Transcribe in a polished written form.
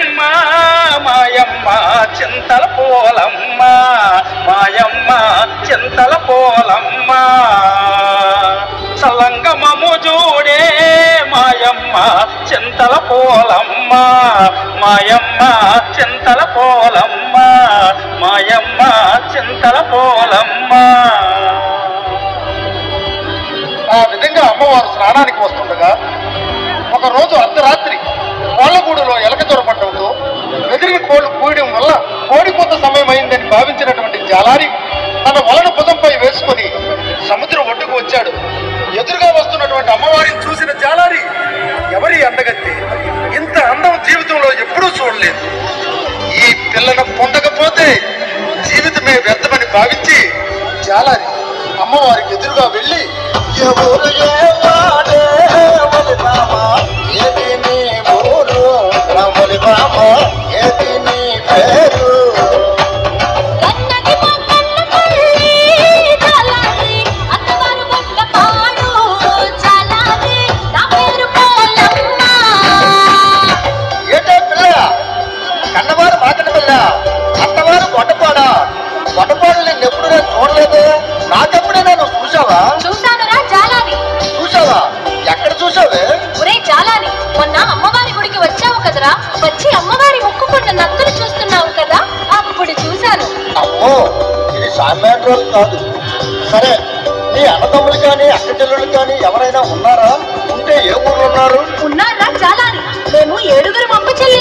మాయమ్మ మాయమ్మ చింతల పోలమ్మ మాయమ్మ చింతల పోలమ్మ సలంగమము జూడే మాయమ్మ చింతల పోలమ్మ మాయమ్మ చింతల పోలమ్మ మాయమ్మ చింతల పోలమ్మ. ఆ విధంగా అమ్మవారు స్నానానికి వస్తుండగా ఒకరోజు అర్ధరాత్రి కోళ్లగూడులో ఎలక దొరపట్టడంతో వెదిరిన కోళ్లు కూయడం వల్ల కోడిపోత సమయం అయిందని భావించినటువంటి జాలారి తన వలను భుజంపై వేసుకొని సముద్రం ఒడ్డుకు వచ్చాడు. ఎదురుగా వస్తున్నటువంటి అమ్మవారిని చూసిన జాలారి ఎవరి అందగత్తే, ఇంత అందం జీవితంలో ఎప్పుడూ చూడలేదు, ఈ పిల్లను పొందకపోతే జీవితమే వ్యర్థమని భావించి జాలారి అమ్మవారికి ఎదురుగా వెళ్ళి కన్నవారు మాటల వల్ల అత్తవారు గొట్టపాడా గొట్టపాడు నేను ఎప్పుడు నేను చూడలేదు, నాకెప్పుడైనా నువ్వు చూసావా? చూసానురా జాలాని. చూసావా? ఎక్కడ చూసావే? ఒరే జాలాని, మొన్న అమ్మవారి గుడికి వచ్చావు కదరా, వచ్చి అమ్మవారి మొక్కుకున్న నక్కలు చూస్తున్నావు కదా, అప్పుడు చూశాను. అమ్మో, ఇది సామాన్య రోజు కాదు. సరే, నీ అన్నదమ్ములు కానీ అక్క చెల్లెళ్ళు కానీ ఎవరైనా ఉన్నారా? ఉంటే ఏ ఊర్లో ఉన్నారు? ఉన్నారా జాలాని, మేము 7 అక్క చెల్లెళ్ళు.